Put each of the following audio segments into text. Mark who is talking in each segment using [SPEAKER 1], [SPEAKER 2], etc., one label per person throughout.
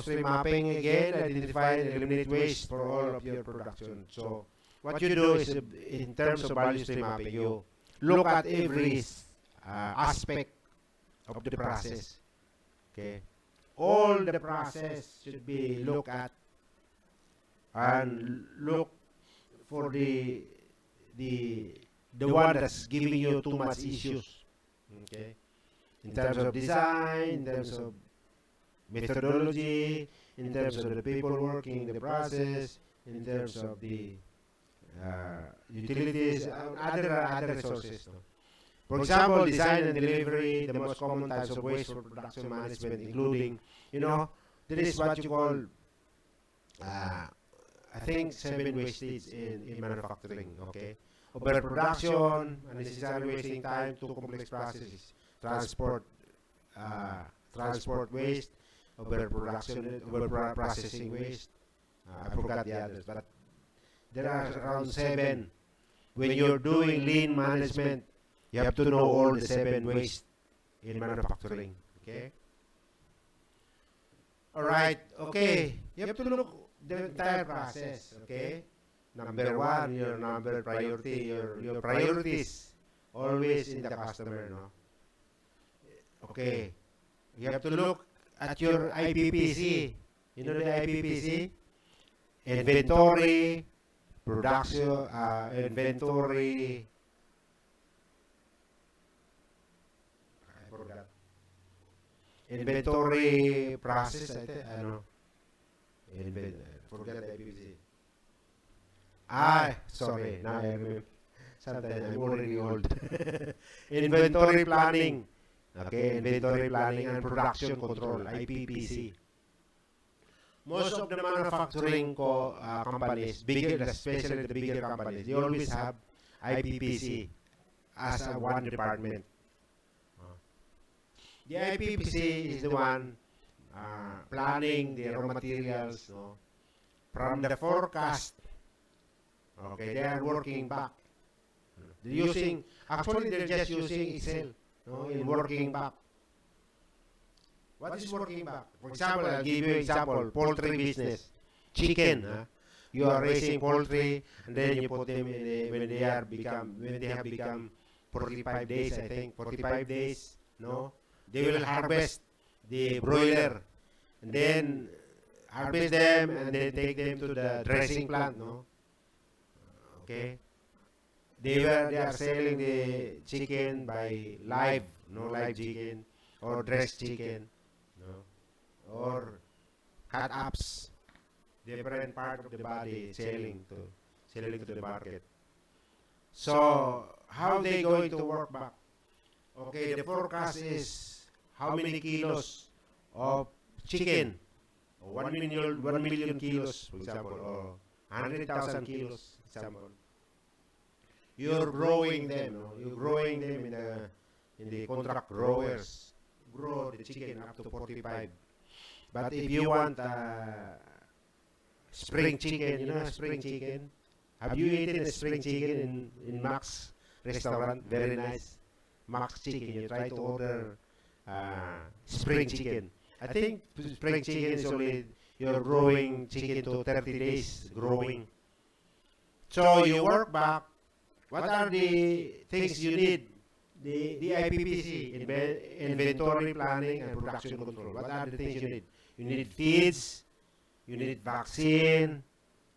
[SPEAKER 1] stream mapping again, identify and eliminate waste for all of your production. So what you do is, in terms of value stream mapping, you look at every aspect of the process. Okay, all the process should be looked at, and look for the one that's giving you too much issues. Okay, in terms of design, in terms of methodology, in terms of the people working the process, in terms of the utilities, and other resources. No? For example, design and delivery, the most common types of waste for production management, including, there is what you call, I think, 7 wastage in manufacturing. Okay, overproduction, unnecessary wasting time, too complex processes, transport waste, overproduction, overprocessing waste. I forgot the others, but there are around 7. When you're doing lean management, you have to know all the 7 waste in manufacturing. Okay. All right. Okay. You have to look the entire process. Okay. Number 1, your number priority, your priorities always in the customer. No. Okay. You have to look at your IPPC. You know the IPPC? Inventory, production, inventory. I forgot. Inventory process, I think. Forget the IPPC. Sorry. Now I remember. Sometimes I'm already old. Inventory planning. Okay, inventory planning and production control, IPPC. Most of the manufacturing companies, especially the bigger companies, they always have IPPC as one department. The IPPC is the one planning the raw materials, from the forecast. Okay, they are working back. They're just using Excel. In working back. What is working back? For example, I'll give you an example. Poultry business. Chicken. You are raising poultry, and then you put them in when they have become 45 days, I think. 45 days, they will harvest the broiler, and then harvest them, and then take them to the dressing plant, Okay. They are selling the chicken by live chicken, or dressed chicken, or cut ups, different part of the body selling to the market. So how they going to work back? Okay, the forecast is how many kilos of chicken, or 1 million kilos, for example, or 100,000 kilos, for example. You're growing them. You're growing them in the contract growers. Grow the chicken up to 45. But if you want spring chicken, spring chicken. Have you eaten a spring chicken in Max restaurant? Very nice. Max chicken. You try to order spring chicken. I think spring chicken is only you're growing chicken to 30 days growing. So you work back. What are the things you need? The IPPC, inventory planning and production control. What are the things you need? You need feeds, you need vaccine,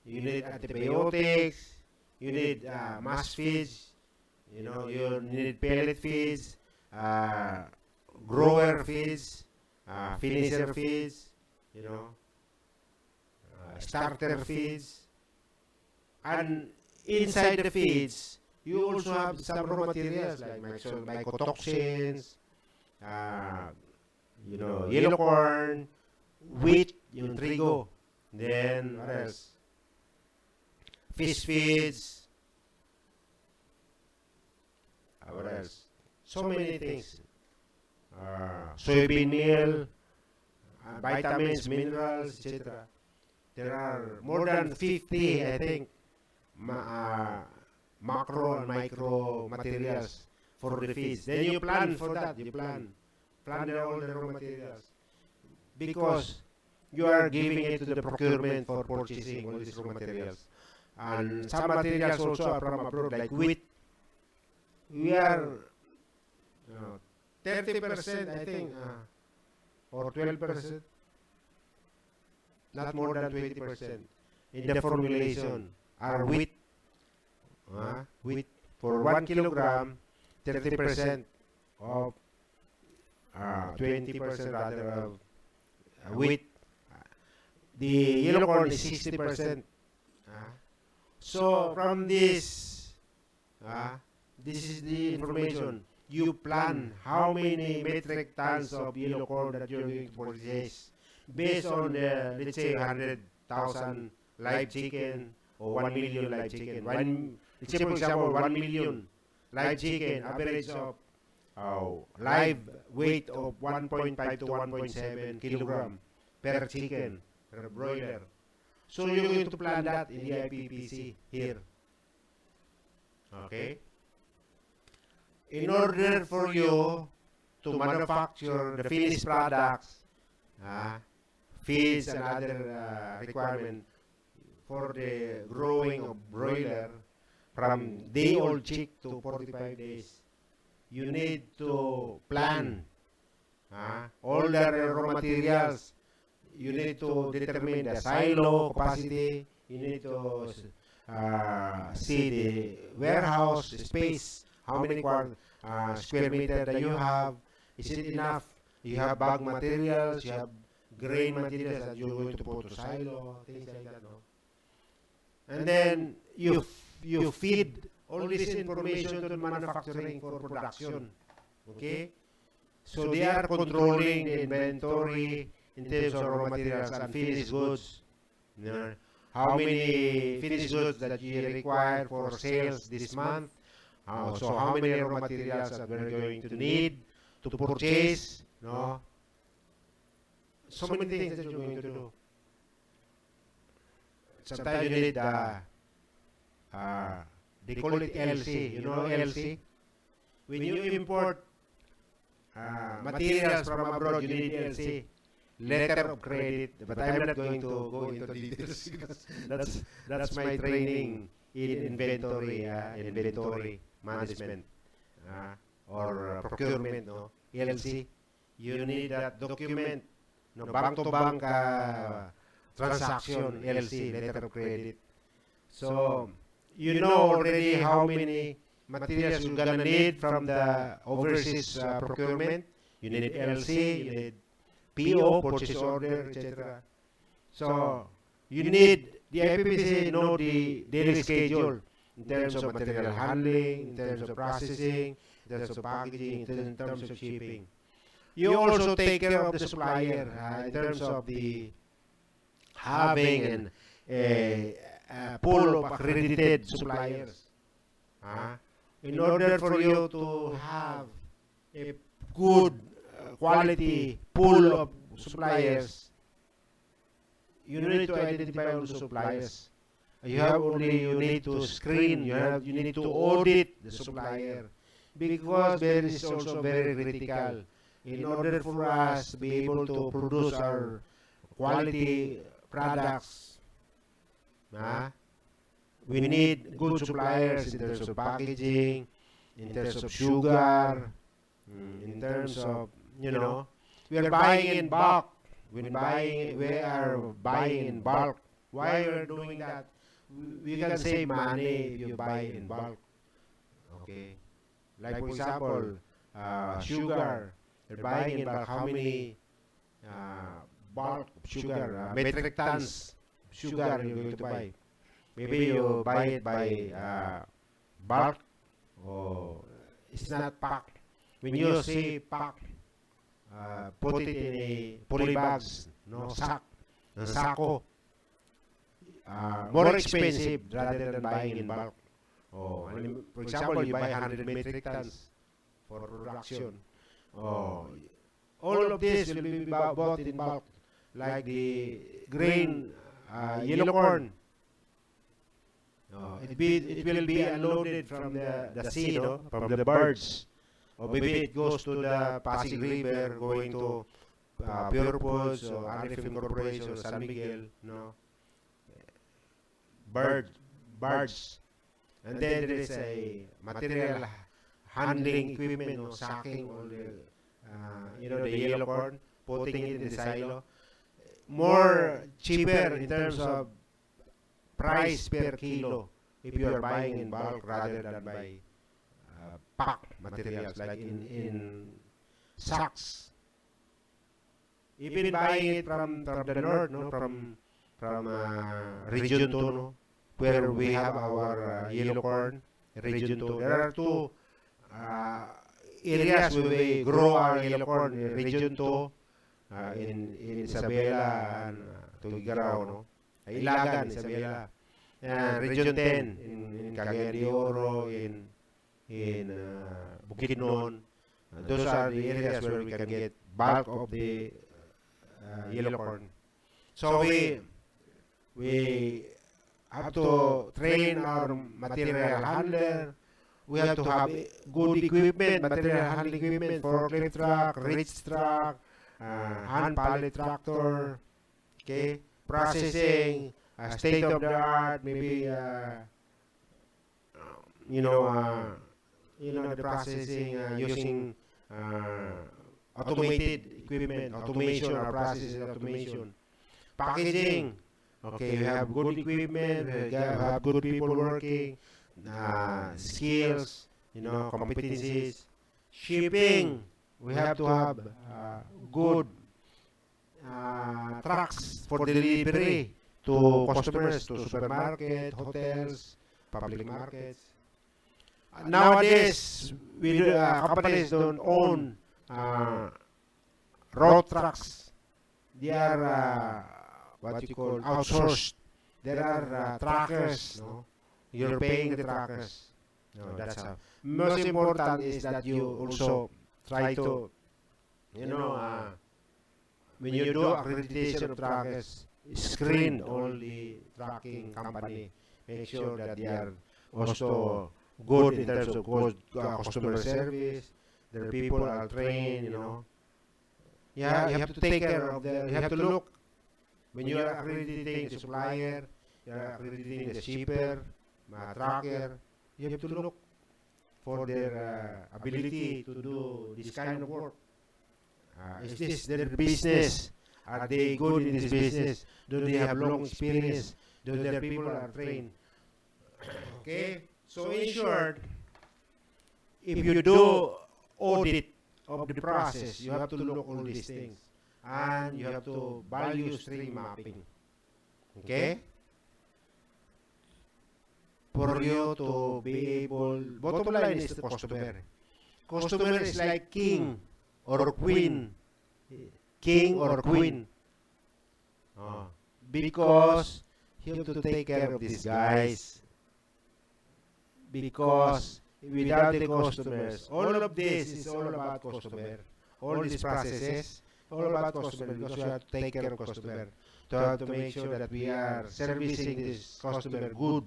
[SPEAKER 1] you need antibiotics, you need mass feeds, you need pellet feeds, grower feeds, finisher feeds, starter feeds, and inside the feeds, you also have some raw materials like mycotoxins, yellow corn, wheat, yung trigo. Then, what else? Fish feeds. What else? So many things. Soybean meal, vitamins, minerals, etc. There are more than 50, I think, macro and micro materials for the feeds. Then you plan for that. You plan all the raw materials. Because you are giving it to the procurement for purchasing all these raw materials. And some materials also are from abroad, like wheat. We are 30%, I think, or 12%, not more than 20% in the formulation are wheat. Wheat for 1 kilogram, 30% of 20% rather of wheat. The yellow corn is 60%. So from this is the information. You plan how many metric tons of yellow corn that you're going to purchase based on the, let's say, 100,000 live chicken or 1 million live chicken. Let's say, for example, 1 million live chicken, average of live weight of 1.5 to 1.7 kilogram per chicken, per broiler. So you're going to plan that in the IPPC here. Okay? In order for you to manufacture the finished products, feeds and other requirement for the growing of broiler from day-old chick to 45 days, you need to plan all the raw materials. You need to determine the silo capacity. You need to see the warehouse space, how many square meter that you have. Is it enough? You have bag materials, you have grain materials that you're going to put to silo, things like that. No? And then you feed all this information to the manufacturing for production. Okay? So they are controlling the inventory in terms of raw materials and finished goods. You know, how many finished goods that you require for sales this month. So how many raw materials that we're going to need to purchase. No? So many things that you're going to do. Sometimes you need they call it LC. You know LC? When you import materials from abroad, you need LC. Letter of credit, but I'm not going to go into details because that's my training in inventory management or procurement. No, LC. You need that document. No, bank to bank transaction. LC, letter of credit. So you know already how many materials you're gonna need from the overseas procurement. You need LC. You need PO, purchase order, etc. So you need the IPPC know the daily schedule in terms of material handling, in terms of processing, in terms of packaging, in terms of shipping. You also take care of the supplier in terms of the having a pool of accredited suppliers. In order for you to have a good quality pool of suppliers, you need to identify all the suppliers. You need to screen, you need to audit the supplier because there is also very critical. In order for us to be able to produce our quality products, we need good suppliers in terms of packaging, in terms of sugar, in terms of, we are buying in bulk. We are buying in bulk. Why we are doing that? We can save money if you buy in bulk. Okay. Like for example, sugar. You're buying in bulk. How many bulk sugar, metric tons sugar you're going to buy? Maybe you buy it by bulk, or it's not packed. When you say pack, put it in a poly bags, sako. More expensive rather than buying in bulk. For example, you buy 100 metric tons for production. All of this will be bought in bulk, like the grain, yellow corn. It will be unloaded from the sea, from the birds. Or maybe it goes to the Pasig River, going to Pure Foods, or Arifin Corporation, San Miguel, no, bird, birds. And then there is a material handling equipment, no, sacking all the, the yellow corn, putting it in the silo. More cheaper in terms of price per kilo if you are buying in bulk rather than by pack materials like in sacks. Even buying it from the north, no, from region 2, no, where we have our yellow corn, region 2. There are two uh, areas where we grow our yellow corn, region 2, in Isabela and Tugigaraw, no? Ilagan, Isabela. And region 10 in Cagayan de Oro, in Bukidnon. Those are the areas where we can get bulk of the yellow corn. So we have to train our material handler. We have to have good equipment, material handling equipment, forklift truck, reach truck, hand pallet tractor, okay, processing, state of the art, maybe the processing using automated equipment, automation or process automation, packaging. Okay, we have good equipment, we have good people working, skills, competencies, shipping. We have to have good trucks for delivery to customers, to supermarket, hotels, public markets. Nowadays, companies don't own road trucks. They are what you call outsourced. There are trackers. No, you're paying the trackers. No, that's how. Most important is that you also try to, when you do accreditation of trackers, screen all the tracking company. Make sure that they are also good in terms of customer service. Their people are trained. Yeah, you have to take care of them. You have to look when you are accrediting the supplier, you are accrediting the shipper, tracker. You have to look for their ability to do this kind of work. Is this their business? Are they good in this business? Do they have long experience? Do their people are trained? Okay? So in short, if you do audit of the process, you have to look all these things. And you have to value stream mapping. Okay? For you to be able, bottom line is the customer. Customer is like king or queen. King or queen. Because you have to take care of these guys. Because without the customers, all of this is all about customer. All these processes, all about customer, because we have to take care of customer. To have to make sure that we are servicing this customer good.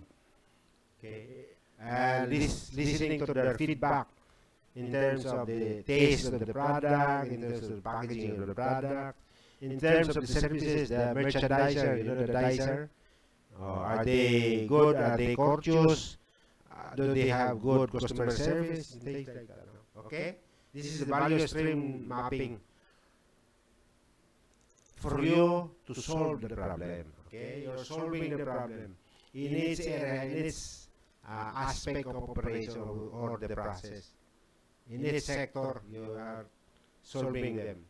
[SPEAKER 1] Okay. And listening to their feedback in terms of the taste of the product, in terms of the packaging of the product, in terms of the services, the merchandiser, the dicer. Are they good? Are they courteous? Do they have good customer service? Things like that. Okay? This is the value stream mapping for you to solve the problem. Okay? You're solving the problem in its area, in its aspect of operation or the process. In its sector, you are solving them.